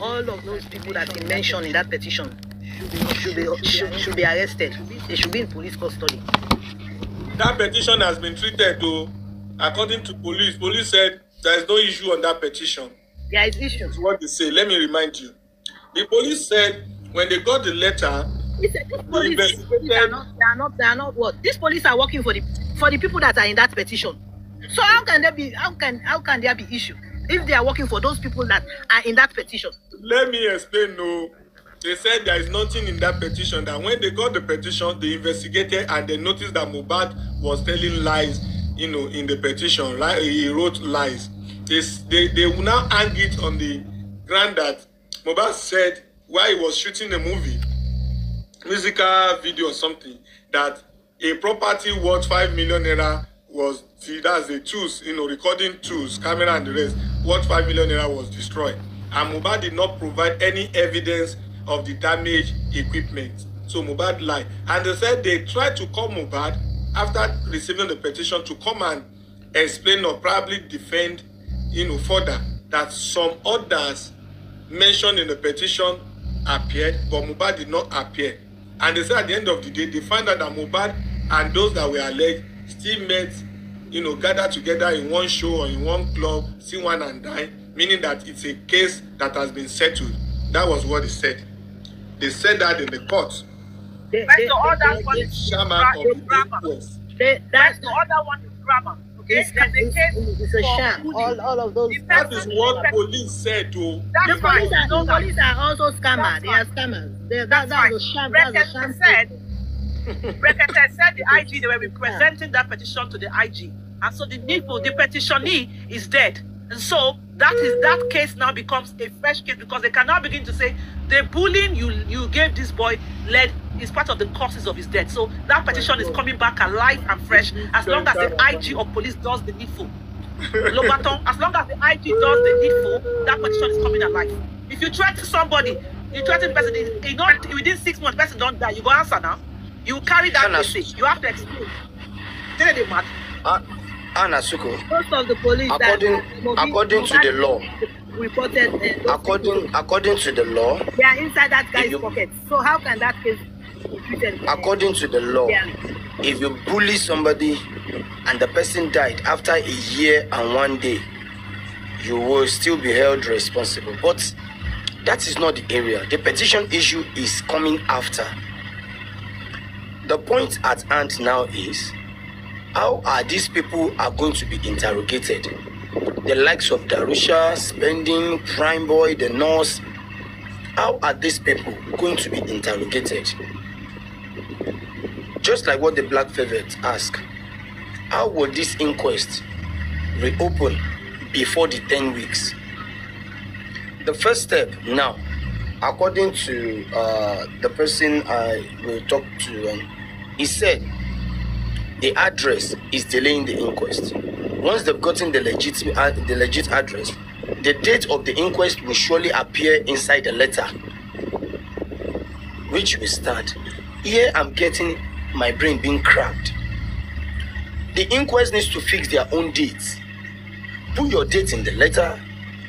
all of those people that he mentioned in that petition should be arrested. They should be in police custody. That petition has been treated, though. According to police, police said there is no issue on that petition. There is issue. That's what they say. Let me remind you. The police said when they got the letter, these police are not what? These police are working for the people that are in that petition. So how can there be issue if they are working for those people that are in that petition? Let me explain. No, they said there is nothing in that petition. That when they got the petition, they investigated and they noticed that Mmohbad was telling lies. In the petition, right? He wrote lies. They will now hang it on the ground that Mmohbad said while he was shooting a movie, musical video or something, that a property worth 5 million naira was, that's the tools, recording tools, camera and the rest, worth 5 million naira was destroyed. And Mmohbad did not provide any evidence of the damaged equipment. So Mmohbad lied. And they said they tried to call Mmohbad after receiving the petition to come and explain or probably defend, further, that some others mentioned in the petition appeared, but Mmohbad did not appear. And they said at the end of the day, they found out that Mmohbad and those that were alleged still met, gathered together in one show or in one club, see one and dine, meaning that it's a case that has been settled. That was what they said. They said that in the court. That's the other one is grammar. That's the other one is grammar. Okay, it's a sham. All of those. That is what police said to. The police are also scammers. They are scammers. That's a sham. That's a sham. Brekete said the IG, they were representing that petition to the IG, and so the petitionee is dead, and so that case now becomes a fresh case because they can now begin to say the bullying you gave this boy is part of the causes of his death. So that petition is coming back alive and fresh as long as the IG of police does the needful. Lobaton, as long as the IG does the needful, that petition is coming alive. If you threaten somebody, you threaten the person, within 6 months, the person don't die, you go answer now. You carry that message. You have to explain. Tell them mad. AÀT0PSY. Most of the police according to the law. Reported. According to the law. They are inside that guy's pocket. So how can that case be treated? According to the law, if you bully somebody and the person died after a year and 1 day, you will still be held responsible. But that is not the area. The petition issue is coming after. The point at hand now is, how are these people are going to be interrogated? The likes of Darosha, Spending, Prime Boy, the nurse. How are these people going to be interrogated? Just like what the Black Velvet asked, how will this inquest reopen before the 10 weeks? The first step now, according to the person I will talk to, he said the address is delaying the inquest. Once they've gotten the legit address, the date of the inquest will surely appear inside the letter, which will start. Here I'm getting my brain being cracked. The inquest needs to fix their own dates. Put your date in the letter.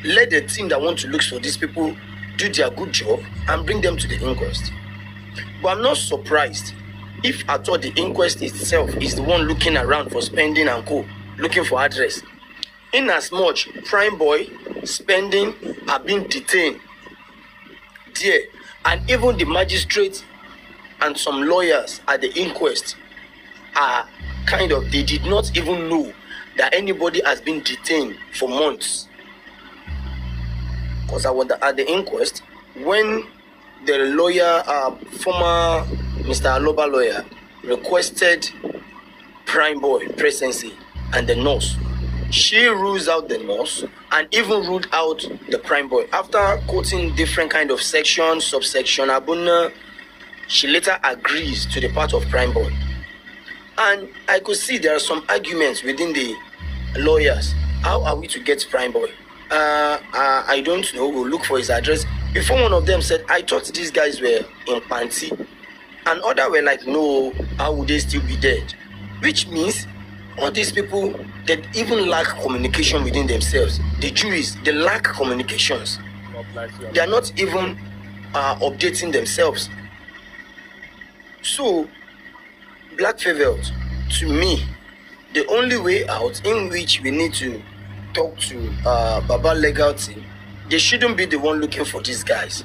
Let the team that want to look for these people do their good job and bring them to the inquest. But I'm not surprised if at all the inquest itself is the one looking around for Spending and co, looking for address. In as much Prime Boy, Spending are being detained there, and even the magistrate and some lawyers at the inquest are they did not even know that anybody has been detained for months. Because I was at the inquest when the lawyer, former Mr. Aloba lawyer, requested Prime Boy presidency and the nurse. She rules out the nurse and even ruled out the Prime Boy. After quoting different kind of sections, subsection, Abuna, she later agrees to the part of Prime Boy. And I could see there are some arguments within the lawyers. How are we to get Prime Boy? I don't know. We'll look for his address. Before one of them said, I thought these guys were in Panti. And others were like, no, how would they still be dead? Which means all these people, they even lack communication within themselves. The juries, they lack communications. They are not even updating themselves. So, Black Velvet, to me, the only way out in which we need to talk to Baba legal team, they shouldn't be the one looking for these guys.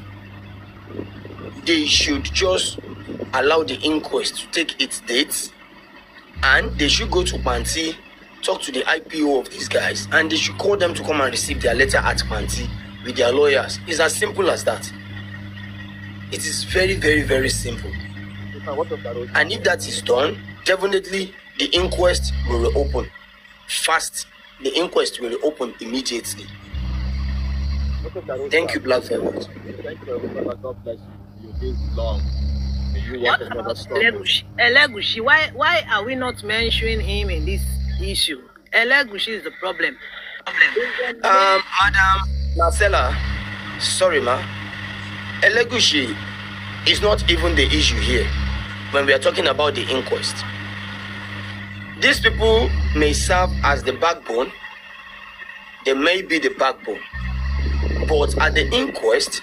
They should just allow the inquest to take its dates, and they should go to Panti, talk to the IPO of these guys, and they should call them to come and receive their letter at Panti with their lawyers. It's as simple as that. It is very, very, very simple. And if that is done, definitely the inquest will reopen fast. The inquest will reopen immediately. Thank you, Black Velvet. Thank you, God bless you. Your days long. What about Elegushi? Why are we not mentioning him in this issue? Elegushi is the problem. Madam Marcella, sorry, ma. Elegushi is not even the issue here when we are talking about the inquest. These people may serve as the backbone. They may be the backbone. But at the inquest,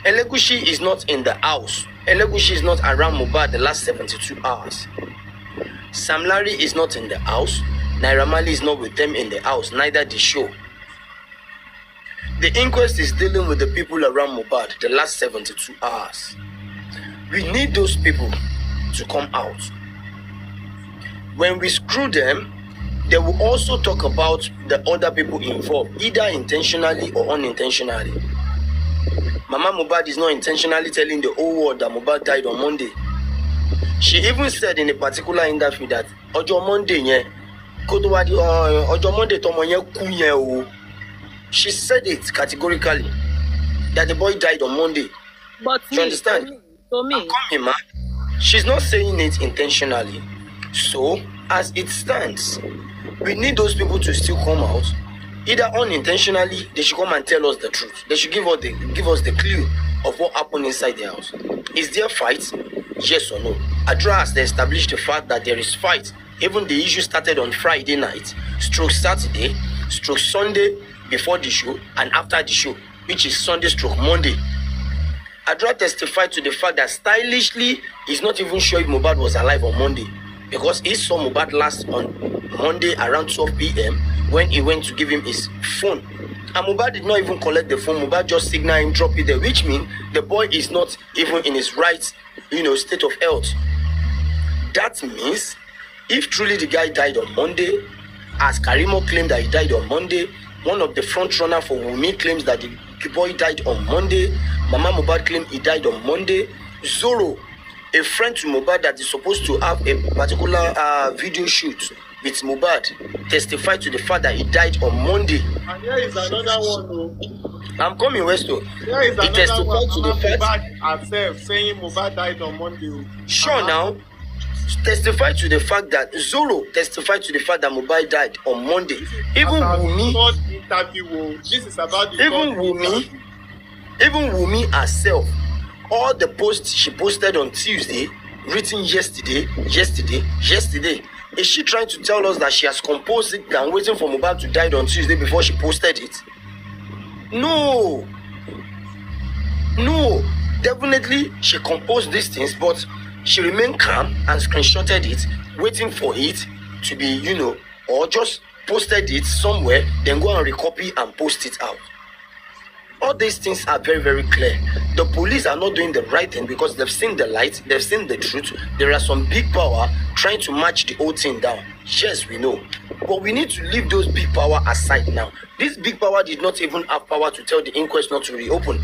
Elegushi is not in the house. Elegushi is not around Mmohbad the last 72 hours. Sam Larry is not in the house. Naira Marley is not with them in the house, neither the show. The inquest is dealing with the people around Mmohbad the last 72 hours. We need those people to come out. When we screw them, they will also talk about the other people involved, either intentionally or unintentionally. Mama Mmohbad is not intentionally telling the whole world that Mmohbad died on Monday. She even said in a particular interview that Ojo Monday, she said it categorically that the boy died on Monday. But you understand? For me, she's not saying it intentionally. So, as it stands, we need those people to still come out. Either unintentionally, they should come and tell us the truth. They should give us the clue of what happened inside the house. Is there fight? Yes or no? AɁT0PSY has established the fact that there is fight. Even the issue started on Friday night, stroke Saturday, stroke Sunday before the show, and after the show, which is Sunday stroke Monday. AÚT0PSY testified to the fact that stylishly, he's not even sure if Mmohbad was alive on Monday, because he saw Mmohbad last on Monday around 12 p.m. when he went to give him his phone. And Mmohbad did not even collect the phone. Mmohbad just signaled him, drop it there, which means the boy is not even in his right, state of health. That means if truly the guy died on Monday, as Karimo claimed that he died on Monday, one of the front runners for Wunmi claims that the boy died on Monday, Mama Mmohbad claimed he died on Monday, Zoro, a friend to Mmohbad that is supposed to have a particular video shoot with Mmohbad, testified to the fact that he died on Monday. And here is another one, though. I'm coming, Westo. Here is another one. To the fact Mmohbad herself saying Mmohbad died on Monday. Sure, now testified to the fact that Zoro testified to the fact that Mmohbad died on Monday. Even Wunmi, this is about the even Wunmi herself, all the posts she posted on Tuesday, written yesterday. Is she trying to tell us that she has composed it and waiting for Mmohbad to die on Tuesday before she posted it? No. Definitely she composed these things, but she remained calm and screenshotted it, waiting for it to be, or just posted it somewhere, then go and recopy and post it out. All these things are very, very clear. The police are not doing the right thing because they've seen the light, they've seen the truth. There are some big power trying to match the whole thing down. Yes, we know. But we need to leave those big power aside now. This big power did not even have power to tell the inquest not to reopen.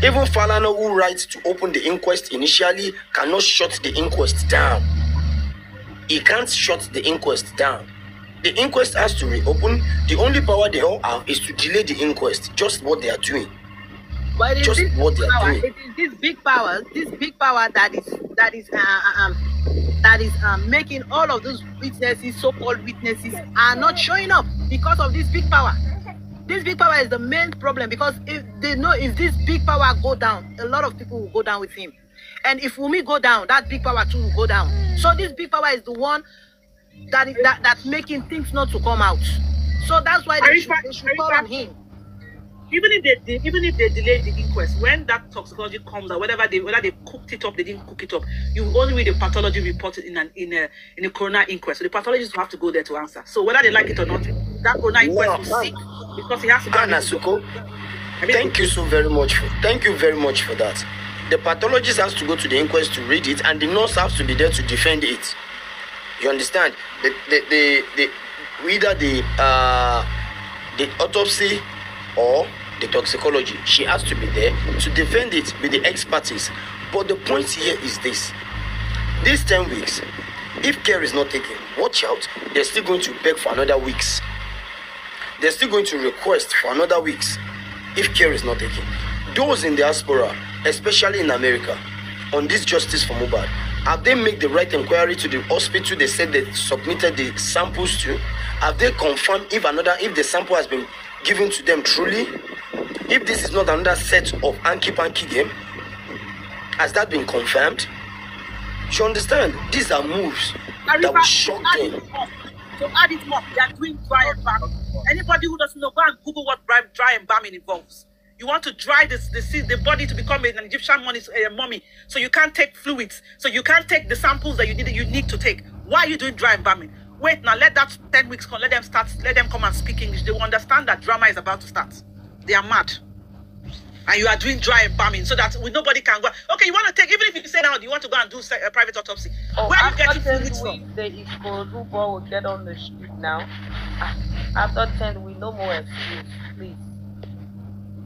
Even Falana, who writes to open the inquest initially, cannot shut the inquest down. He can't shut the inquest down. The inquest has to reopen. The only power they all have is to delay the inquest. Just what they are doing. But just what they are doing. It is this big power that is making all of those witnesses, so-called witnesses, are not showing up because of this big power. This big power is the main problem, because if this big power go down, a lot of people will go down with him. And if Wunmi go down, that big power too will go down. So this big power is the one that's making things not to come out. So that's why they should call on him. even if they delay the inquest, when that toxicology comes out, whether they cooked it up, they didn't cook it up, you only read the pathology report in a coroner inquest. So the pathologist will have to go there to answer. So whether they like it or not, that coroner inquest will see, because he has to go. Thank you very much for that. The pathologist has to go to the inquest to read it, and the nurse has to be there to defend it. You understand? Either the autopsy or the toxicology, she has to be there to defend it with the expertise. But the point here is this: these 10 weeks, if care is not taken, watch out, they're still going to beg for another weeks. They're still going to request for another weeks if care is not taken. Those in diaspora, especially in America, on this justice for Mmohbad, have they made the right inquiry to the hospital they said they submitted the samples to? Have they confirmed if the sample has been given to them truly? If this is not another set of hanky-panky game, has that been confirmed? You understand? These are moves that will shock them. So add it up, they are doing dry embalming. Anybody who doesn't know, go and Google what dry embalming involves. You want to dry the body to become an Egyptian mummy, so you can't take fluids, so you can't take the samples that you need to take. Why are you doing dry embalming? Wait, now let that 10 weeks come, let them come and speak English. They will understand that drama is about to start. They are mad. And you are doing dry embalming so that nobody can go. Okay, you want to take, even if you say now you want to go and do a private autopsy. Where are you getting fluids from? The Ikorodu boy will get on the street now. After 10, we no more excuse, please.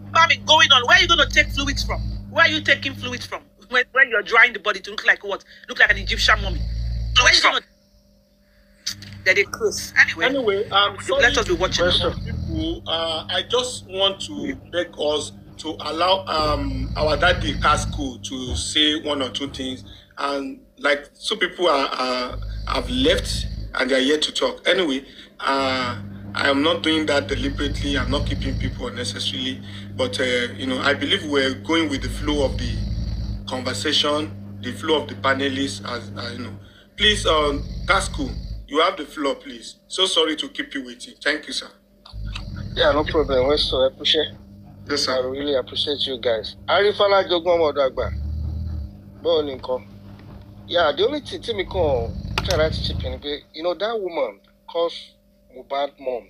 Embalming going on. Where are you going to take fluids from? Where are you taking fluids from? When you're drying the body to look like what? Look like an Egyptian mummy. Fluids from? They're close. Anyway, let us be watching. People, I just want to beg us to allow our daddy Casco to say one or two things, and like some people have left and they are yet to talk. Anyway, I am not doing that deliberately. I'm not keeping people unnecessarily, but I believe we're going with the flow of the conversation, the flow of the panelists. As please, Casco, you have the floor, please. So sorry to keep you waiting. Thank you, sir. Yeah, no problem. So I appreciate. Yes, sir. I really appreciate you guys. Arifala Jogmo Modagba. Boninko. Yeah, the only thing me call try to chip in, that woman calls Mmohbad mom.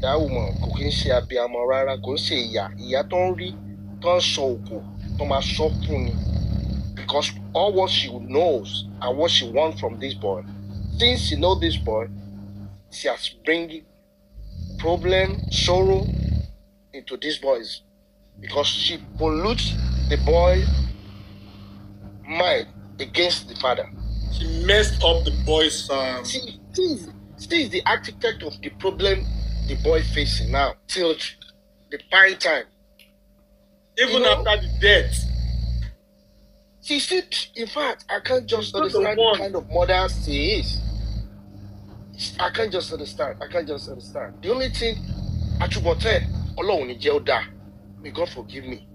That woman cooking she be a morara go say ya don't read, don't show go, don't show funny. Because all what she knows and what she wants from this boy, since she knows this boy, she has bring problem, sorrow into these boys, because she pollutes the boy mind against the father. She messed up the boy's. She is the architect of the problem the boy facing now till the fine time. Even after the death. She said, in fact, I can't just understand what kind of mother she is. I can't just understand. The only thing I should tell Alone in jail da. May God forgive me,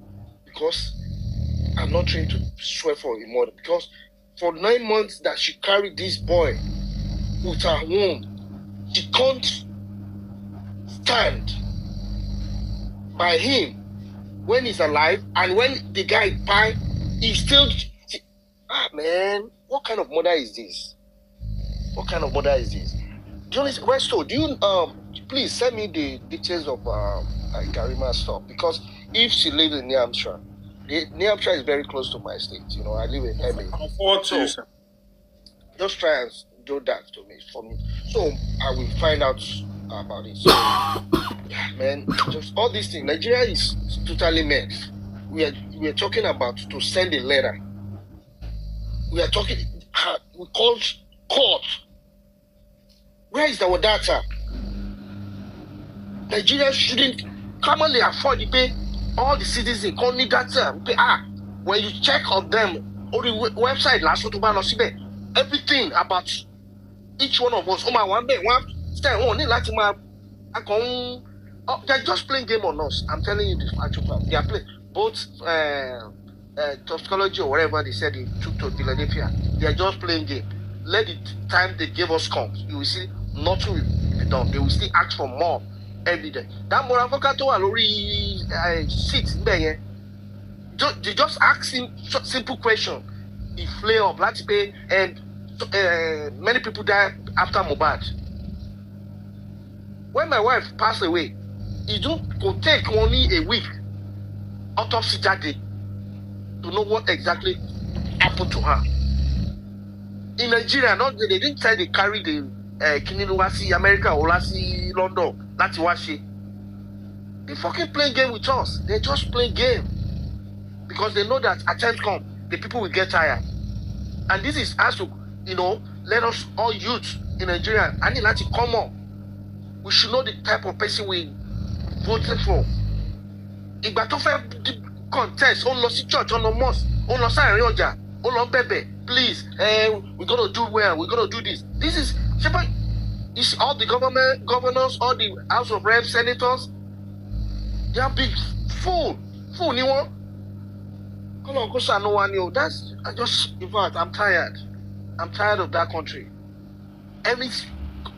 because I'm not trying to swear for a mother. Because for 9 months that she carried this boy with her womb, she can't stand by him when he's alive, and when the guy died, he still. Man, what kind of mother is this? Jonas Westo, do you please send me the details of Karima stuff, because if she lives in New Hampshire is very close to my state. I live in LA. So just try and do that for me. So I will find out about it. So man, just all these things. Nigeria is totally messed. We are talking about to send a letter. We called court. Where is our data? Nigeria shouldn't commonly afford to pay all the citizens. Can't need data. When you check on them on the website, everything about each one of us. They're just playing game on us. I'm telling you this actual fact. They are playing both toxicology or whatever they said they took to Philadelphia. They are just playing game. Let the time they gave us come. You will see nothing will be done. They will still ask for more evidence. That Moravokato Alori seat there. They just ask him simple question. He flare up, let's pay, and many people die after Mmohbad. When my wife passed away, it could take only a week autopsy that day to know what exactly happened to her. In Nigeria, they didn't say they carry the Kininuwasi, America, or London, that's Washi. They fucking playing game with us. They just playing game. Because they know that at times come, the people will get tired. And this is as to, let us all youth in Nigeria, and it like to come on. We should know the type of person we voted for. If I don't contest, on the church, on the mosque, on the side of Rioja, on the baby, please, we're gonna do well, we're gonna do this. This is all the governors, all the House of Reps, senators, they are big fool, you know. Come on, go no one you. In fact, I'm tired. I'm tired of that country. Every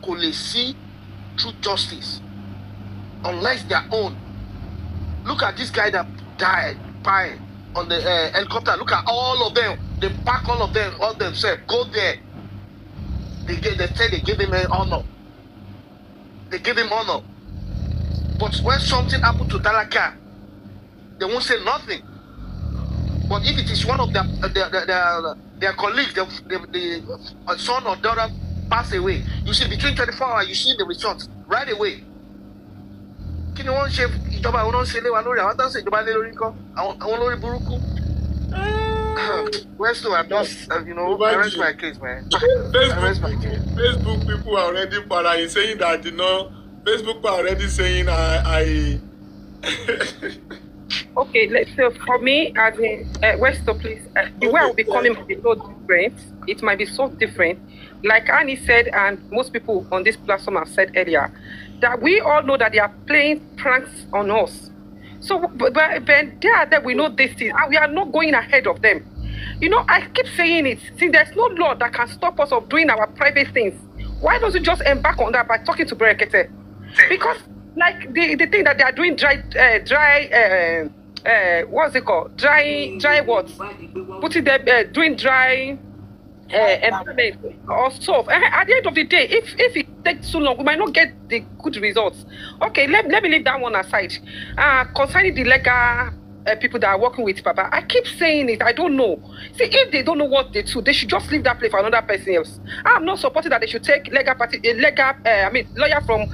could see true justice, unless their own. Look at this guy that died on the helicopter. Look at all of them. They pack all themselves. Go there. They say they give him honor. They give him honor. But when something happened to Dalaka, they won't say nothing. But if it is one of their colleagues, the son or daughter pass away, you see between 24 hours, you see the results right away. Kí ni wọ́n ṣe ìjọba àwọn náà ṣe lé wa lórí àwọn tó ń ṣe ìjọba lé lórí nǹkan àwọn lórí burúkú. Where's the I rest my case, man. I rest my case. Facebook people are already para saying that Facebook people are already saying I Okay, so for me, as in Westo, please, the way I'll be calling might be so different. It might be so different. Like Annie said, and most people on this platform have said earlier, that we all know that they are playing pranks on us. So, but when they are there, we know this thing, and we are not going ahead of them. I keep saying it. See, there's no law that can stop us of doing our private things. Why don't you just embark on that by talking to Berekete? Because, like, the thing that they are doing what's it called? Dry what? Putting them doing dry employment or so. At the end of the day, if it takes too long, we might not get the good results. Okay, let me leave that one aside. Concerning the legal people that are working with Papa, I keep saying it. I don't know. See, if they don't know what they do, they should just leave that place for another person else. I'm not supporting that they should take lawyer from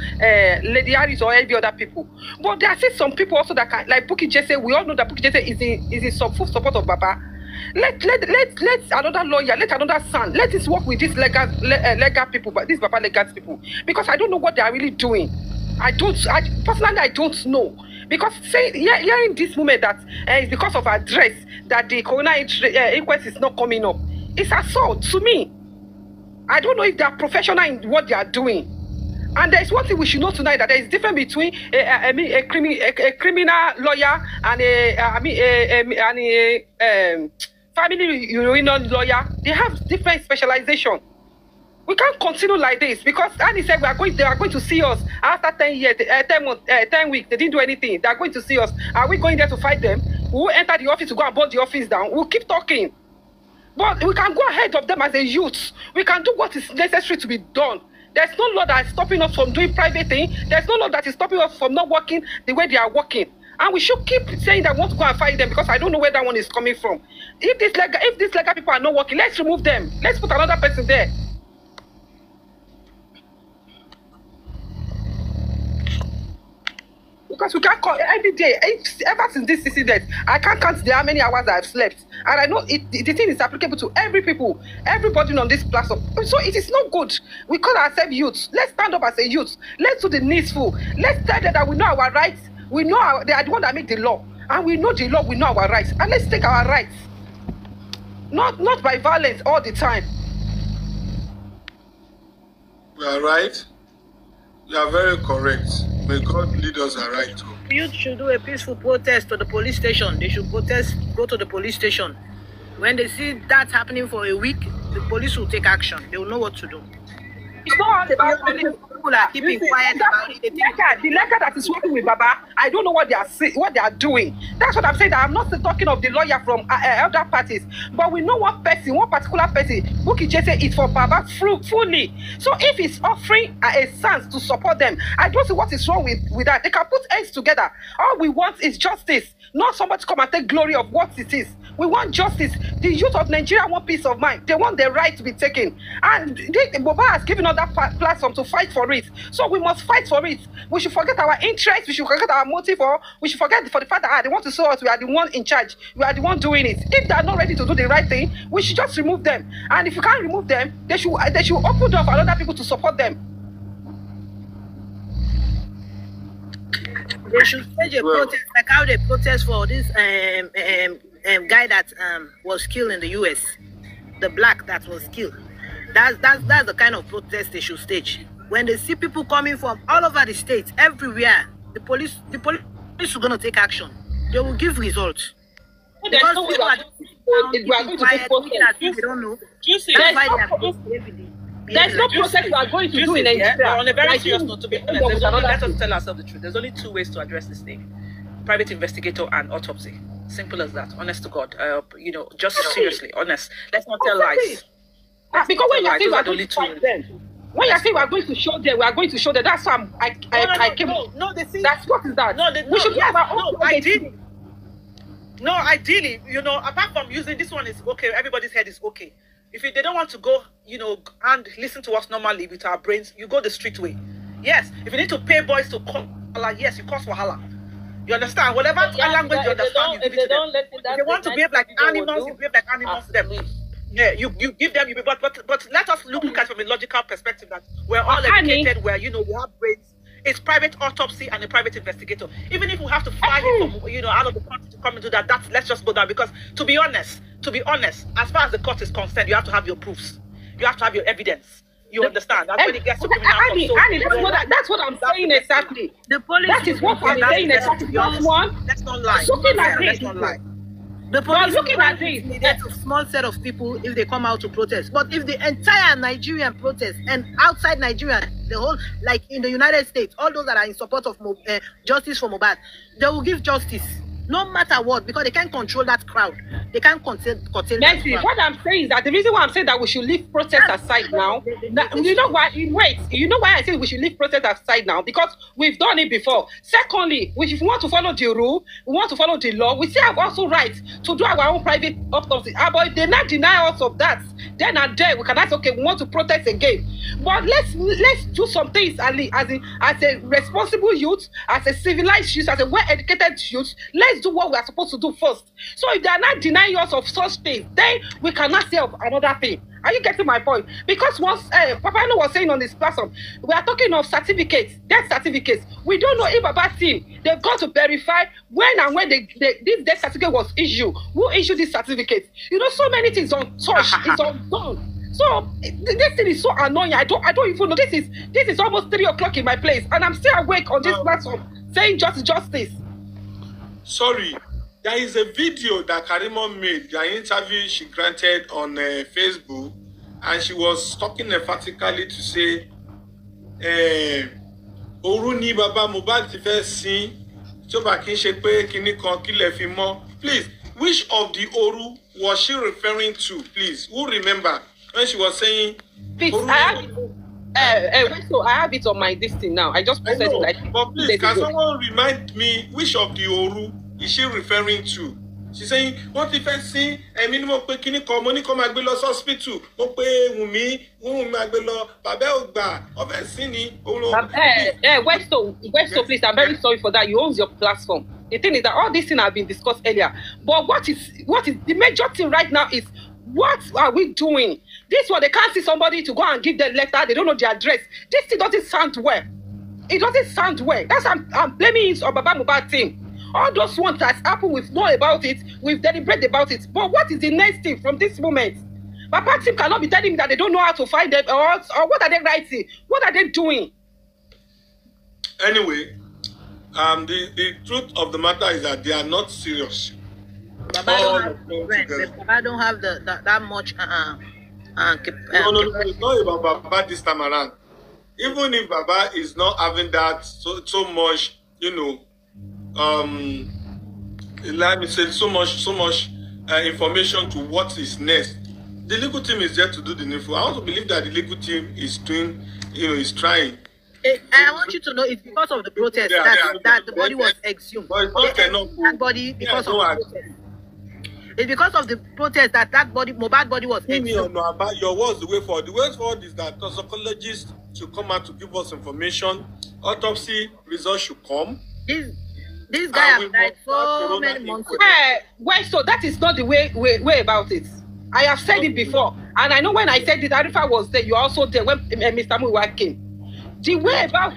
Lady Harris or every other people. But there are still some people also that can, like Bukky Jesse. We all know that Bukky Jesse is in full support of Papa. Let another lawyer, let another son, let us work with these legal people, but these Papa legal people, because I don't know what they are really doing. Personally, I don't know. Because hearing this moment that it's because of our dress that the coroner inquest is not coming up, it's assault to me. I don't know if they are professional in what they are doing. And there's one thing we should know tonight, that there is difference between a criminal lawyer and a family union lawyer. They have different specialization. We can't continue like this, because Annie said they are going to see us after 10 years, 10 weeks. They didn't do anything. They are going to see us. Are we going there to fight them? We'll enter the office to go and burn the office down. We'll keep talking. But we can go ahead of them as a youth. We can do what is necessary to be done. There's no law that is stopping us from doing private things. There's no law that is stopping us from not working the way they are working. And we should keep saying that we want to go and fight them, because I don't know where that one is coming from. If these legal people are not working, let's remove them. Let's put another person there. Because we can't call every day. Ever since this incident, I can't count how many hours I've slept. And I know the thing is applicable to everybody on this platform. So it is not good. We call ourselves youths. Let's stand up as a youth. Let's do the needful. Let's tell them that we know our rights. We know they are the one that make the law. And we know the law, we know our rights. And let's take our rights. Not by violence all the time. You are right. You are very correct. May God lead us aright. Youth should do a peaceful protest to the police station. They should protest, go to the police station. When they see that happening for a week, the police will take action. They will know what to do. It's not all about police. People are keeping quiet about it. The letter that is working with Baba, I don't know what they are doing. That's what I'm saying. That I'm not talking of the lawyer from other parties, but we know one particular person, Bukky Jesse, is for Baba fully. So if he's offering a chance to support them, I don't see what is wrong with that. They can put heads together. All we want is justice, not somebody to come and take glory of what it is. We want justice. The youth of Nigeria want peace of mind. They want their right to be taken. And Baba has given us that platform to fight for it. So we must fight for it. We should forget our interests. We should forget our motive. Or we should forget for the fact that they want to show us we are the one in charge. We are the one doing it. If they are not ready to do the right thing, we should just remove them. And if you can't remove them, they should open door for other people to support them. They should stage a protest, like how they protest for this guy that was killed in the US, the black that was killed. That's the kind of protest they should stage. When they see people coming from all over the states, everywhere, the police are gonna take action. They will give results. Because people are keeping quiet, looking at you, they don't know. That's why there's no process we are going to do in Nigeria. On a very serious note, to be honest, let us tell ourselves the truth. There's only two ways to address this thing: private investigator and autopsy. Simple as that. Honest to God. Just seriously, honest. Let's not tell lies. Because when you say we are going to fight them, when you say we are going to show them, we are going to show them. That's why I came. No, they see. That's what is that? We should have our own. Ideally, apart from using this one is okay. Everybody's head is okay. If they don't want to go, and listen to us normally with our brains, you go the street way. Yes. If you need to pay boys to call, yes, you cause wahala. You understand? Whatever language you understand, you give it to them. If they want to behave like animals, you behave like animals to them. Yeah, you give them, but let us look at it from a logical perspective that we're all educated, where we have brains. It's private autopsy and a private investigator. Even if we have to fly him from out of the country to come and do that, let's just go down. Because to be honest, as far as the court is concerned, you have to have your proofs. You have to have your evidence. You understand? That's when it gets to criminal. That's what I'm saying exactly. The police. That is what I'm saying exactly. Let's not lie. Let's not lie. The police looking at this needed a small set of people if they come out to protest. But if the entire Nigerian protest and outside Nigeria, the whole, like in the United States, all those that are in support of justice for Mmohbad, they will give justice. No matter what, because they can't control that crowd. They can't contain that crowd. What I'm saying is that the reason why I'm saying that we should leave protest aside now, you know why? Wait, you know why I say we should leave protest aside now? Because we've done it before. Secondly, if we want to follow the rule, we want to follow the law, we still have also rights to do our own private autopsy. But if they not deny us of that, then and there we can ask, okay, we want to protest again. But let's do some things as a responsible youth, as a civilized youth, as a well-educated youth. Let's do what we are supposed to do first. So if they are not denying us of such things, then we cannot say of another thing. Are you getting my point? Because once Papa was saying on this platform, we are talking of certificates, death certificates. We don't know if Baba team they've got to verify when and when this death certificate was issued. Who issued this certificate? So many things untouched, it's undone. So this thing is so annoying. I don't even know. This is almost 3 o'clock in my place, and I'm still awake on this platform saying justice. Sorry, there is a video that Karimo made, the interview she granted on Facebook, and she was talking emphatically to say, Oru ni Baba Mmohbad ti fẹ́ sin, tí ó bá kí n ṣe pé kíní kan kílẹ̀ fi mọ́. Please, which of the Oru was she referring to? Please, who remember when she was saying? Please, so I have it on my listing now. I just posted it like. But please, can someone remind me which of the Oru is she referring to? She's saying, what if I see a minimum kini komoni come agbelo hospital? Mo pe Wunmi agbelo Baba Ogba Obesini. Westo, please, I'm very sorry for that. You own your platform. The thing is that all these things have been discussed earlier. But what is the major thing right now is what are we doing? This one, they can't see somebody to go and give them letter. They don't know the address. This thing doesn't sound well. It doesn't sound well. That's I'm blaming it on Baba Mmohbad team. All those ones that happened, we've known about it, we've deliberated about it. But what is the next thing from this moment? Baba team cannot be telling me that they don't know how to find them, or what are they writing? What are they doing? Anyway, the truth of the matter is that they are not serious. Baba don't have that much No, it's not about Baba this time around. Even if Baba is not having that so much, you know, let me say so much information to what is next. The legal team is there to do the needful. I want to believe that the legal team is doing, you know, is trying. I want you to know it's because of the protest that the body was exhumed. That body because of the protest. It's because of the protest that body, Mmohbad body was exhumed. Your words, the way forward. The way forward is that toxicologists should come out to give us information. Autopsy results should come. This guy has died so many months ago. Well, so that is not the way about it. I have said it before, and I know when I said it, Arifa was there. You are also there when Mr. Muiwa came. The way about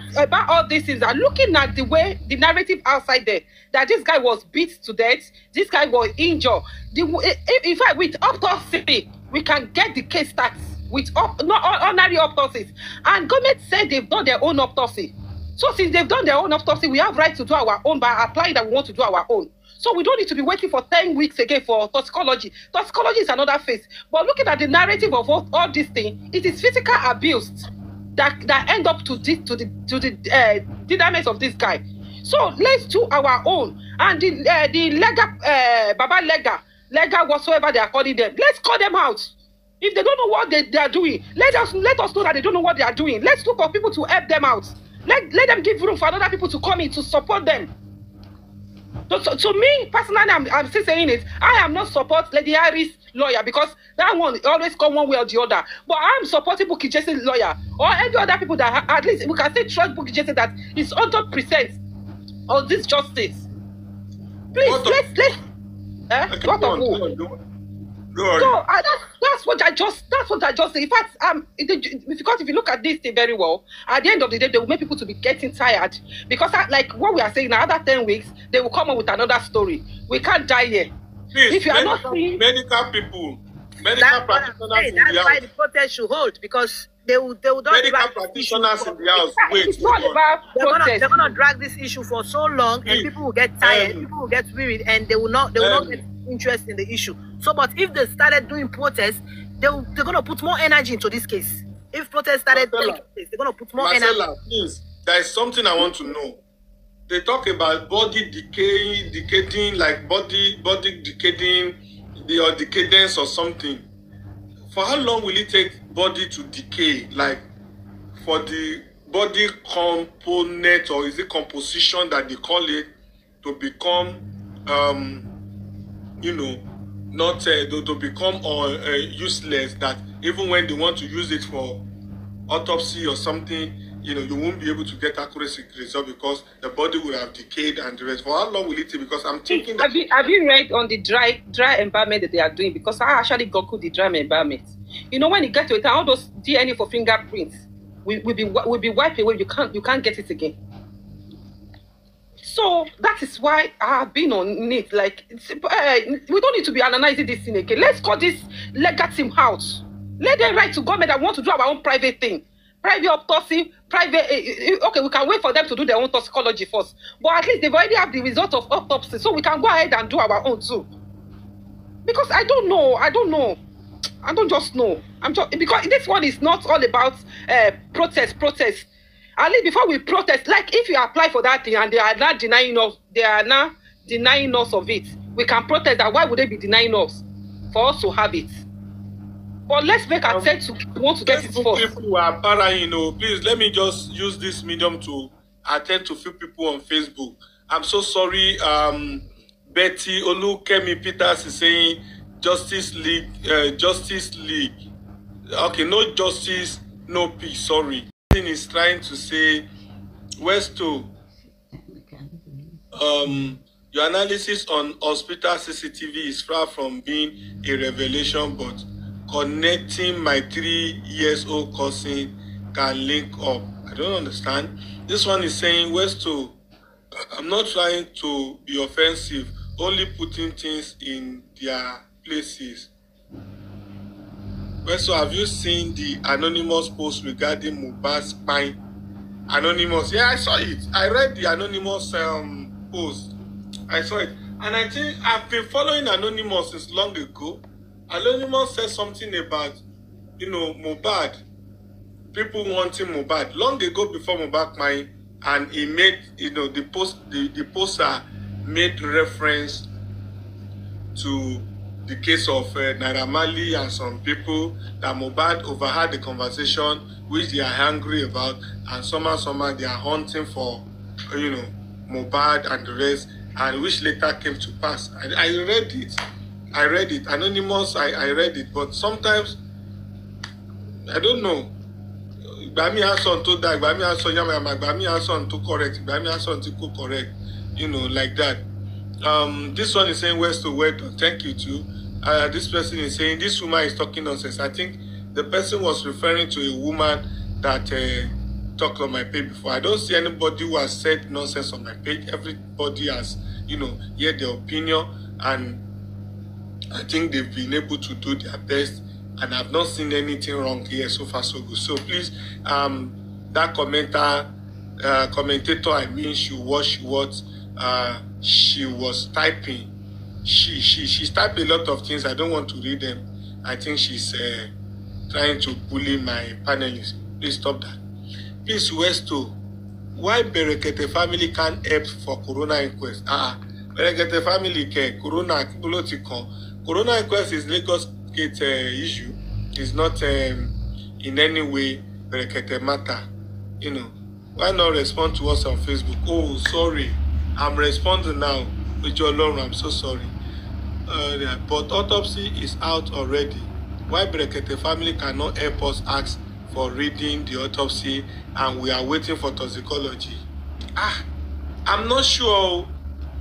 all this is that looking at the way the narrative outside there, that this guy was beat to death, this guy was injured. In fact, with autopsy, we can get the case started with not ordinary autopsies. And government said they've done their own autopsy. So since they've done their own autopsy, we have right to do our own by applying that we want to do our own. So we don't need to be waiting for 10 weeks again for toxicology. Toxicology is another phase. But looking at the narrative of all these things, it is physical abuse that end up to the dynamics of this guy. So let's do our own. And the lega, Baba lega whatsoever they are calling them, let's call them out. If they don't know what they are doing, let us know that they don't know what they are doing. Let's look for people to help them out. Let them give room for other people to come in to support them. So to me, personally, I'm still saying it. I am not support Lady Harris' lawyer because that one always come one way or the other. But I'm supporting Bukky Jesse's lawyer or any other people that at least we can say trust Bukky Jesse that is 100% of this justice. Please, let's. What of who? So that's what I just said. In fact, because if you look at this thing very well, at the end of the day, they will make people to be getting tired because like what we are saying now, after 10 weeks, they will come up with another story. We can't die here. Please, if you are not seeing medical people, medical practitioners, that's why the protest should hold because they will medical practitioners in the house. Wait, it's not about protest. They're gonna drag this issue for so long, and people will get tired, people will get wearied, and they will not get interest in the issue. So, but if they started doing protests, they're gonna put more energy into this case. If protests started taking place, they're gonna put more energy. Please, there is something I want to know. They talk about body decaying, like body decaying, or decadence or something. For how long will it take body to decay? Like for the body component, or is it composition that they call it, to become you know, not to become useless, that even when they want to use it for autopsy or something, you know, you won't be able to get accurate result because the body will have decayed and the rest. For how long will it take? Because I'm thinking that... Have you read on the dry environment that they are doing? Because I actually Googled the dry environment. You know, when you get to it, all those DNA for fingerprints will be wiped away. You can't get it again. So that is why I have been on it. Like, we don't need to be analyzing this thing again. Let's call this legal team out. Let them write to government that want to do our own private thing. Private autopsy, private. Okay, we can wait for them to do their own toxicology first. But at least they've already have the result of autopsy, so we can go ahead and do our own too. Because I don't know. I don't just know. Because this one is not all about protest. At least before we protest, like if you apply for that thing and they are not denying us of it, we can protest that. Why would they be denying us for us to have it? But let's make attempt to want to get it first. People who are paranoid, you know, please let me just use this medium to attend to few people on Facebook. I'm so sorry. Betty Olukemi Peters is saying Justice League. Okay, no justice, no peace. Sorry. Is trying to say, Westo, your analysis on hospital CCTV is far from being a revelation, but connecting my 3-year-old cousin can link up. I don't understand. This one is saying, Westo, I'm not trying to be offensive, only putting things in their places. So have you seen the anonymous post regarding Mmohbad's spine? Anonymous, yeah, I saw it. I read the anonymous post. I saw it, and I think I've been following Anonymous since long ago. Anonymous said something about Mmohbad, people wanting Mmohbad long ago before Mmohbad mine, and he made, the poster made reference to the case of Naira Marley and some people that Mmohbad overheard the conversation, which they are angry about, and somehow they are hunting for, Mmohbad and the rest, and which later came to pass. I read it. Anonymous, I read it, but sometimes I don't know. Gbami Hassan to die, Gbami Hassan Yamayama, Gbami Hassan to correct, Gbami Hassan to correct, like that. This one is saying West to well done. Thank you too. This person is saying this woman is talking nonsense. I think the person was referring to a woman that talked on my page before. I don't see anybody who has said nonsense on my page. Everybody has, heard their opinion, and I think they've been able to do their best, and I've not seen anything wrong here. So far, so good. So please, that commentator, I mean, should watch what she was typing. She's typed a lot of things. I don't want to read them. I think she's trying to bully my panelists. Please stop that. Please, Westo, why Berekete family can't help for Corona inquest? Berekete family can Corona Corona inquest is Lagos State issue. It's not in any way Berekete matter. Why not respond to us on Facebook? Oh, sorry, I'm responding now. With your Lord, I'm so sorry. But autopsy is out already. Why Berekete family cannot help us ask for reading the autopsy, and we are waiting for toxicology? I'm not sure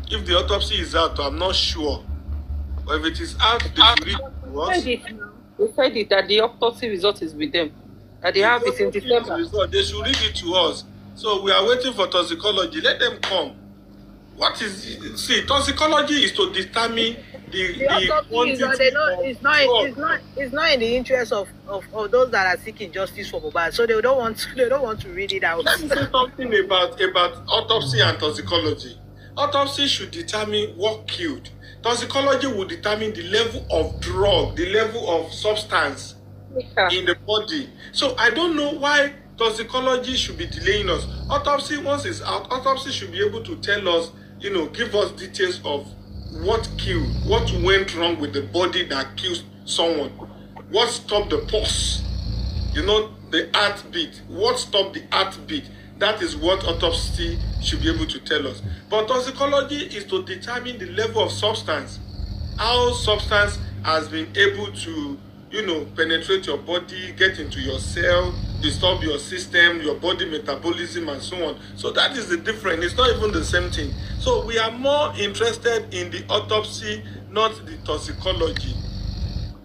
if the autopsy is out. I'm not sure. But if it is out, they should read it to us. They said it that the autopsy result is with them. That they have it in December. They should read it to us. So we are waiting for toxicology. Let them come. What is it? See, toxicology is to determine the quantity. It's not in the interest of those that are seeking justice for Mmohbad. So they don't want to read it out. Let me say something about autopsy and toxicology. Autopsy should determine what killed. Toxicology will determine the level of drug, the level of substance in the body. So I don't know why toxicology should be delaying us. Autopsy, once it's out, autopsy should be able to tell us, give us details of what killed, what went wrong with the body that kills someone, what stopped the pulse, the heartbeat, what stopped the heartbeat. That is what autopsy should be able to tell us. But toxicology is to determine the level of substance, how substance has been able to, penetrate your body, get into your cell, disturb your system, your body metabolism, and so on. So that is the difference. It's not even the same thing. So we are more interested in the autopsy, not the toxicology.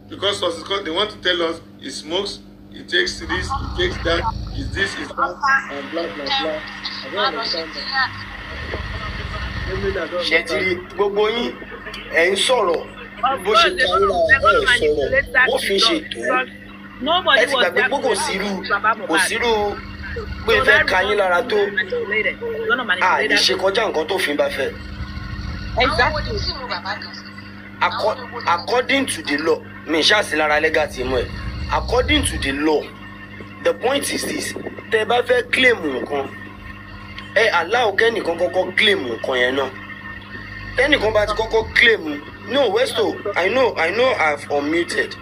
Because toxicology, they want to tell us it smokes, it takes this, it takes that, is this, is that, and blah, blah, blah. I don't understand that. Ṣètìlì gbogbo yín ẹ̀ ń sọ̀rọ̀ bó ṣe kárí ra ẹ̀ sọ̀rọ̀ bó fi ṣe tó ẹ ti gbàgbé pé kò sírú pé fẹ́ ka yín lára tó lè ṣe kọjá nǹkan tó fi bá fẹ́. According to the law, mi ṣáàsì lára lẹ́gà tí mo ẹ̀. According to the law, the point is this: tẹ́ bá fẹ́ claim nǹkan, ẹ allow kẹ́nìkan kọ́kọ́ claim nǹkan yẹn náà. Tẹ́nìkan bá ti kọ́kọ́ claim, no Westo, I know I've unmuted.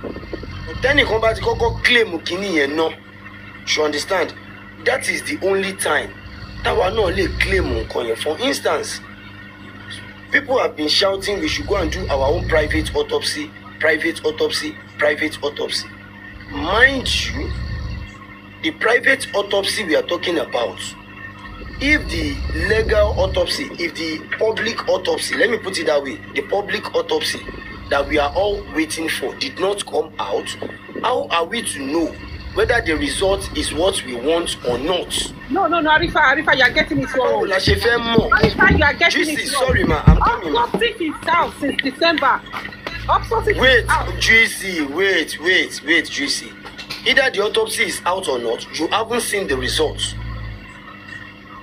Tẹ́nìkan bá ti kọ́kọ́ claim kíní yẹn náà, you understand? That is the only time táwa náà lè claim nǹkan yẹn. For instance, people have been shouting we should go and do our own private autopsy, private autopsy, private autopsy. Mind you, the private autopsy we are talking about, if the legal autopsy, if the public autopsy, let me put it that way, the public autopsy that we are all waiting for did not come out, how are we to know whether the result is what we want or not? No, Arifa, you are getting it wrong. Arifa, you are getting it wrong. Sorry, ma, I'm coming. Autopsy is out since December. Wait, Juicy, wait, Juicy. Either the autopsy is out or not, you haven't seen the results.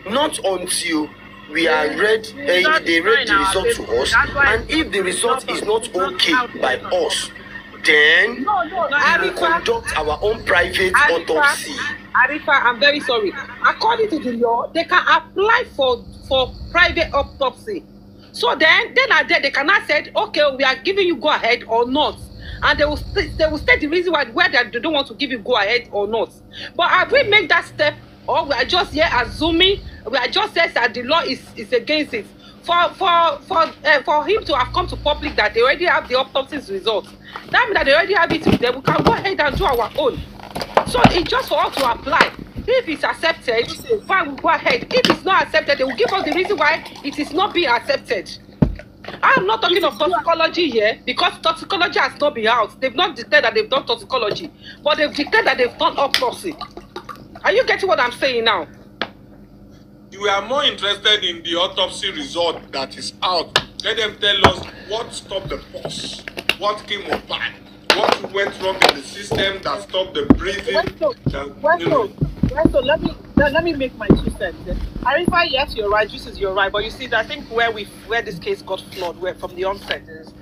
Not until we are read, they read the result to us, and if the result is not okay by us, Then No, we will Arifa, conduct our own private autopsy. Arifa, I'm very sorry. According to the law, they can apply for private autopsy. So then they cannot say, okay, we are giving you go ahead or not, and they will state the reason why they don't want to give you go ahead or not. But have we made that step, or we are just here assuming? We are just saying that the law is against it. For him to have come to public that they already have the autopsy's results, that means that they already have it with them. We can go ahead and do our own. So it's just for us to apply. If it's accepted, fine, we'll go ahead. If it's not accepted, they will give us the reason why it is not being accepted. I'm not talking of toxicology here, because toxicology has not been out. They've not declared that they've done toxicology, but they've declared that they've done autopsy. Are you getting what I'm saying now? We are more interested in the autopsy result that is out. Let them tell us what stopped the pulse, what came Mmohbad, what went wrong in the system that stopped the breathing. So let me make my 2 cents. Arifa, yes, you're right. Jesus, you're right. But you see, I think where this case got flawed, from the onset, is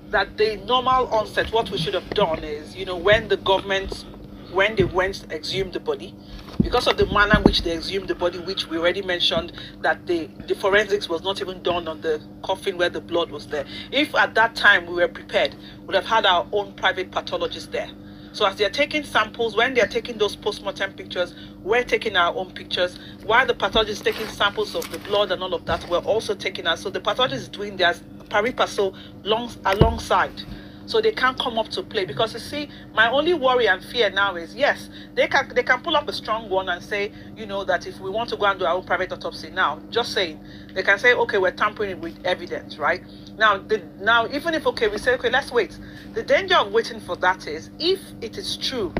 that the normal onset. What we should have done is, when the government, when they went to exhume the body, because of the manner in which they exhumed the body, which we already mentioned, that the forensics was not even done on the coffin where the blood was there. If at that time we were prepared, we would have had our own private pathologist there. So as they're taking samples, when they're taking those post-mortem pictures, we're taking our own pictures. While the pathologist is taking samples of the blood and all of that, we're also taking ours. So the pathologist is doing theirs pari passu alongside. So they can't come up to play. Because you see, my only worry and fear now is, yes, they can pull up a strong one and say, that if we want to go and do our own private autopsy now, just saying, they can say, okay, we're tampering with evidence, right? Now, even if, okay, we say, okay, let's wait. The danger of waiting for that is, if it is true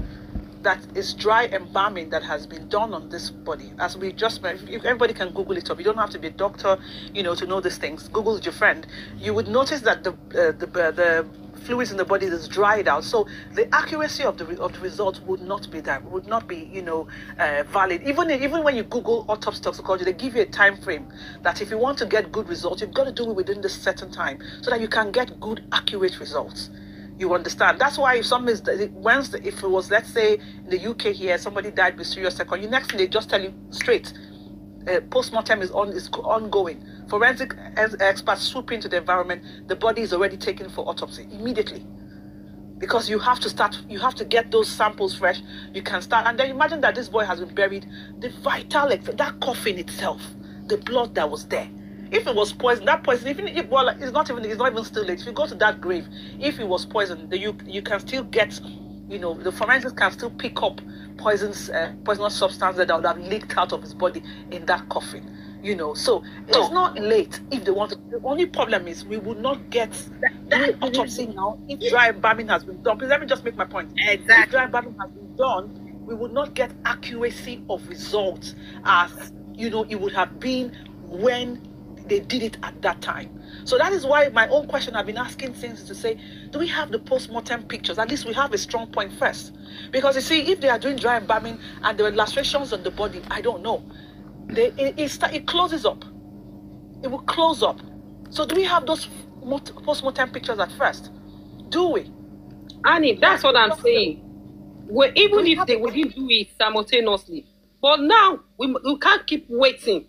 that it's dry embalming that has been done on this body, as we just mentioned, if everybody can Google it up, you don't have to be a doctor, to know these things. Google is your friend. You would notice that the fluids in the body is dried out, so the accuracy of the result would not be that, would not be valid. Even when you Google autopsy toxicology, they give you a time frame that if you want to get good results, you've got to do it within this certain time so that you can get good, accurate results. You understand? That's why if if it was, let's say in the UK here, somebody died with serious second, next thing they just tell you straight, post-mortem is ongoing. Forensic experts swoop into the environment, the body is already taken for autopsy immediately. Because you have to get those samples fresh, you can start, and then imagine that this boy has been buried, the vital, that coffin itself, the blood that was there. If it was poison, that poison, it's not even still late. If you go to that grave, if it was poison, you can still get, the forensics can still pick up poisonous substance that would have leaked out of his body in that coffin. So it's not late if they want to. The only problem is we would not get that autopsy now if dry embalming has been done. Please let me just make my point. Exactly. If dry embalming has been done, we would not get accuracy of results as it would have been when they did it at that time. So that is why my own question I've been asking since is to say, do we have the post-mortem pictures? At least we have a strong point first. Because you see, if they are doing dry embalming and there were lacerations on the body, I don't know. It closes up. It will close up. So do we have those post-mortem pictures at first? Do we? Annie, that's what I'm saying. Even if they wouldn't do it simultaneously. But now, we can't keep waiting.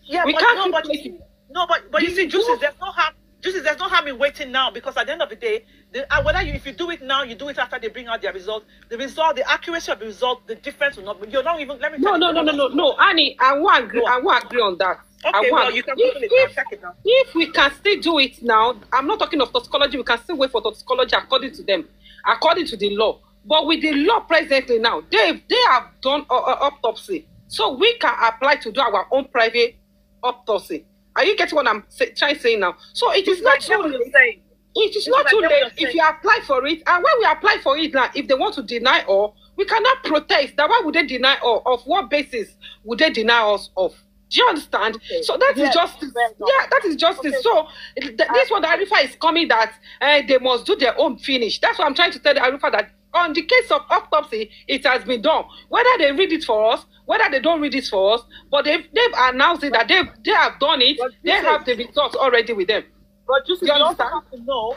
Yeah, we can't keep waiting. No, but you see, Juices, there's no harm in waiting now, because at the end of the day, if you do it now, you do it after they bring out their result. The accuracy of the result, the difference will not be. You're not even. Let me. No, Annie, I won't agree on that. Okay, well, you can Google it now. Check it now. If we can still do it now, I'm not talking of toxicology. We can still wait for toxicology according to them, according to the law. But with the law presently now, they have done autopsy, so we can apply to do our own private autopsy. Are you getting what I'm trying to say now? So it is not too late. It is not too late if you apply for it. And when we apply for it now, if they want to deny all, we cannot protest. That why would they deny all? Of what basis would they deny us of? Do you understand? Okay. So that is justice. Yeah, that is justice. Okay. So this one, the Arifa is coming that they must do their own finish. That's what I'm trying to tell the Arifa, that on the case of autopsy, it has been done. Whether they read it for us, whether they don't read it for us, but they've announced it that they have done it. They have the results already with them. But you see, You you also understand? have to know,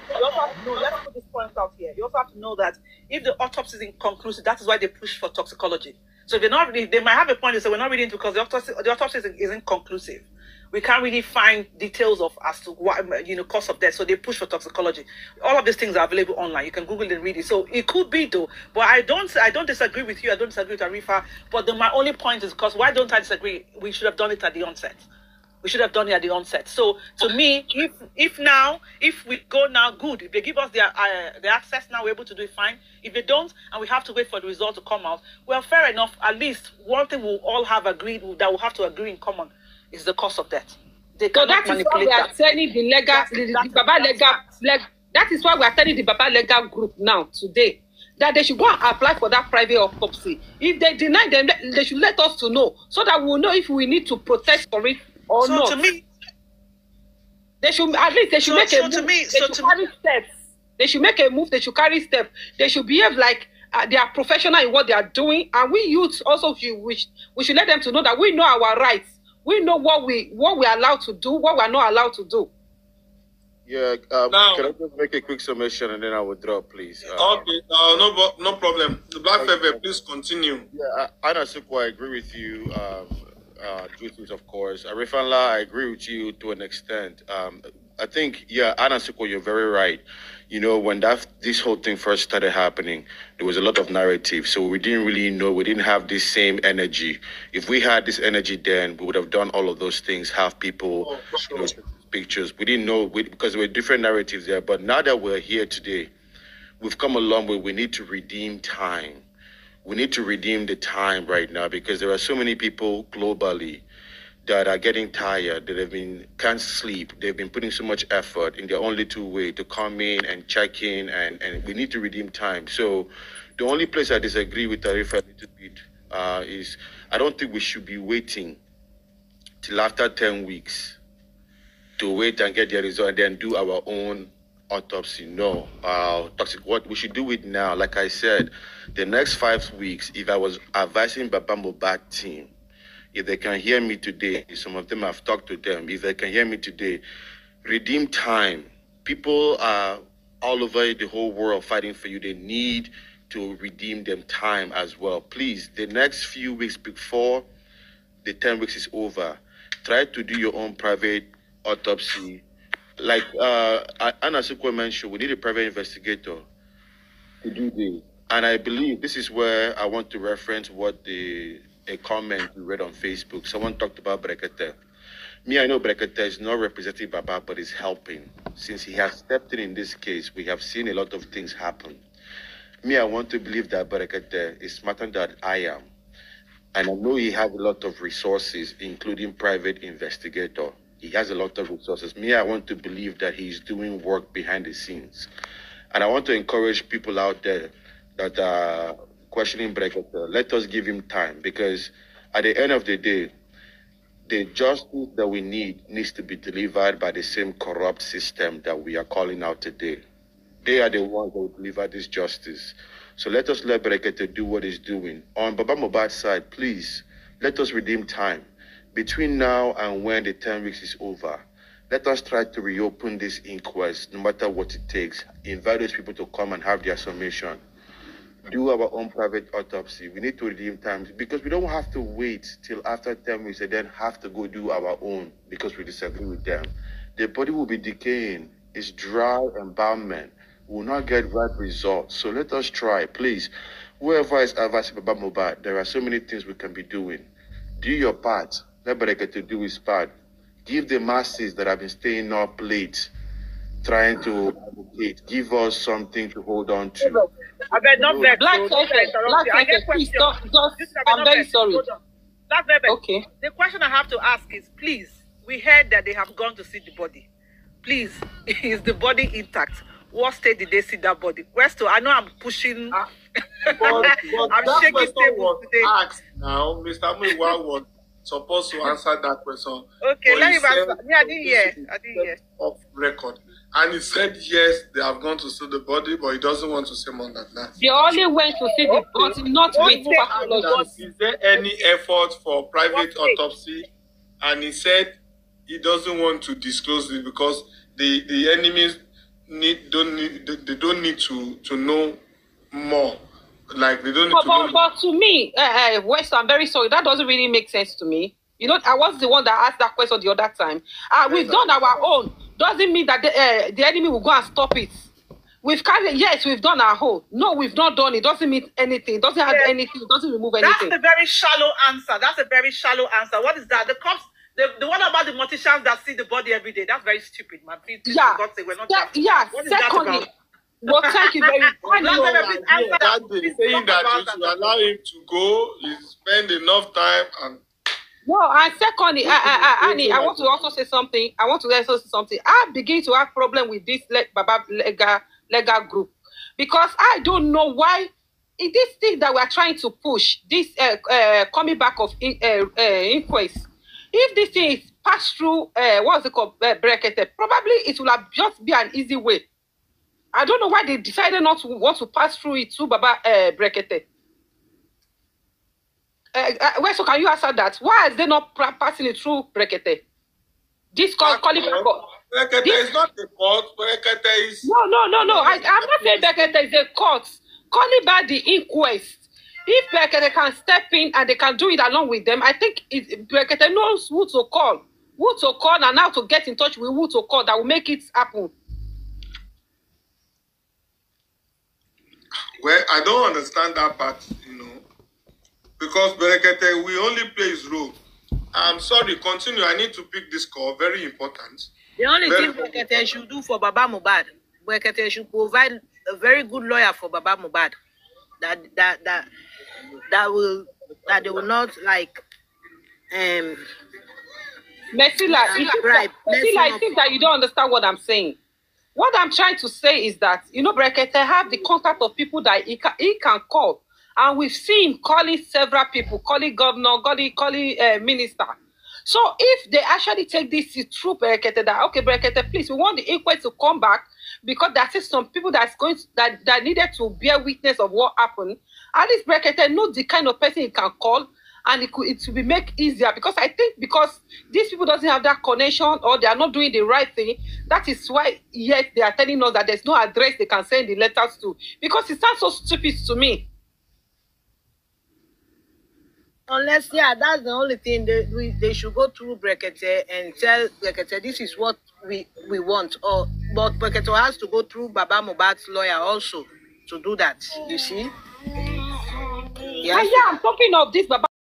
let's put this point out here. You also have to know that if the autopsy is inconclusive, that is why they push for toxicology. So if they're not really, they might have a point to say, we're not reading it because the autopsy is inconclusive. We can't really find details of as to what, cause of death. So they push for toxicology. All of these things are available online. You can Google it and read it. So it could be though. But I don't disagree with you. I don't disagree with Arifa. But my only point is because why don't I disagree? We should have done it at the onset. We should have done it at the onset. So to me, if we go now, good. If they give us the access now, we're able to do it, fine. If they don't, and we have to wait for the result to come out, well, fair enough. At least one thing we'll all have agreed that we'll have to agree in common is the cause of death. They So that is why we are telling the legal, that is why we are telling the Baba legal group now today that they should go and apply for that private autopsy. If they deny them, they should let us to know so that we'll know if we need to protest for it or so not. To me, they should at least they should make a move. They should carry steps. They should make a move. They should carry steps. They should behave like they are professional in what they are doing. And we youths also we should let them to know that we know our rights. We know what we are allowed to do, what we are not allowed to do. Yeah, now, can I just make a quick summation and then I will drop, please? Okay, no problem. The Black Feather, please continue. Yeah, AÀT0PSY, I agree with you. Duties, of course. Arifanla, I agree with you to an extent. I think, yeah, AÀT0PSY, you're very right. You know, when this whole thing first started happening, there was a lot of narrative. So we didn't really know, we didn't have this same energy. If we had this energy then, we would have done all of those things, have people, pictures. We didn't know, because there were different narratives there. But now that we're here today, we've come a long way. We need to redeem time. We need to redeem the time right now because there are so many people globally that are getting tired, that can't sleep. They've been putting so much effort in their own little way to come in and check in, and we need to redeem time. So the only place I disagree with Arifa a little bit is I don't think we should be waiting till after 10 weeks to wait and get the result and then do our own autopsy. No, what we should do it now. Like I said, the next 5 weeks, if I was advising Baba Mmohbad team, if they can hear me today, some of them I've talked to them, if they can hear me today, redeem time. People are all over the whole world fighting for you. They need to redeem them time as well. Please, the next few weeks before the 10 weeks is over, try to do your own private autopsy. Like AÀT0PSY mentioned, we need a private investigator to do this. And I believe this is where I want to reference what a comment we read on Facebook. Someone talked about Brekete. Me, I know Brekete is not representing Baba, but is helping. Since he has stepped in this case, we have seen a lot of things happen. Me, I want to believe that Brekete is smarter than I am. And I know he has a lot of resources, including private investigator. He has a lot of resources. Me, I want to believe that he's doing work behind the scenes. And I want to encourage people out there that are questioning Brekete. Let us give him time, because at the end of the day, the justice that we need needs to be delivered by the same corrupt system that we are calling out today. They are the ones that will deliver this justice. So let us let Brekete do what he's doing. On Baba Mmohbad's side, please, let us redeem time. Between now and when the 10 weeks is over, let us try to reopen this inquest, no matter what it takes. Invite those people to come and have their summation. Do our own private autopsy. We need to redeem time because we don't have to wait till after 10 weeks and then have to go do our own because we disagree with them. The body will be decaying. It's dry embalmment. We will not get right results. So let us try, please. Whoever is advising Baba Mmohbad, there are so many things we can be doing. Do your part. Let Brekete do his part. Give the masses that have been staying up late, trying to advocate, give us something to hold on to. I bet not vex. Please stop. I'm very sorry. Okay. The question I have to ask is, please, we heard that they have gone to see the body. Please, is the body intact? What state did they see that body? Westo, I know I'm pushing. But I'm that shaking question tables was today. asked now. Mr. Mmohbad was supposed to answer that question. Okay, but let he him answer. said Me, I didn't hear. Off record. And he said yes, they have gone to see the body, but he doesn't want to say more than that. They only went to see the body, not with pathology. Is there any effort for private autopsy? And he said he doesn't want to disclose it because the enemies don't need to know more. Like they don't need to know. But to me, West, I'm very sorry. That doesn't really make sense to me. You know, I was the one that asked that question the other time. We've done our own. Doesn't mean that the enemy will go and stop it. We've carried, yes, we've done our whole. No, we've not done it. Doesn't mean anything. It doesn't add anything. It doesn't remove anything. That's a very shallow answer. That's a very shallow answer. What is that? The cops, the one about the morticians that see the body every day. That's very stupid, man. Please, yeah. God say we're not. Yeah. What is that about? Well, thank you very much. That day saying that you should allow him to go, he spend enough time and. No, and secondly, Annie, I want to also say something. I begin to have problem with this Baba legal group because I don't know why in this thing that we are trying to push this coming back of inquest. If this thing is passed through, what's it called, bracketed, probably it will have just be an easy way. I don't know why they decided not to want to pass through it to Baba bracketed. So can you answer that? Why is they not passing it through Brekete? This called calling back. Brekete is not the court. Brekete is. No. I'm not saying Brekete is a court. Calling back the inquest. If Brekete can step in and they can do it along with them, I think Brekete knows who to call. And how to get in touch with who to call that will make it happen. Well, I don't understand that part, you know. Because Berekete, we only play his role. I'm sorry, continue. I need to pick this call. Very important. The only thing Berekete should do for Baba Mmohbad, Berekete should provide a very good lawyer for Baba Mmohbad. That they will not like Mesila, I think that you don't understand what I'm saying. What I'm trying to say is that, you know, Berekete have the contact of people that he can call. And we've seen him calling several people, calling governor, calling minister. So if they actually take this through Berekete, that, okay, Berekete, please, we want the inquest to come back because there are some people that needed to bear witness of what happened. At least Berekete knows the kind of person he can call, and it will be make easier. Because I think because these people doesn't have that connection or they are not doing the right thing, that is why yet they are telling us that there's no address they can send the letters to. Because it sounds so stupid to me. Unless, that's the only thing they should go through Berekete and tell Berekete this is what we want. But Berekete has to go through Baba Mmohbad's lawyer also to do that. You see? Yeah, I'm talking of this Baba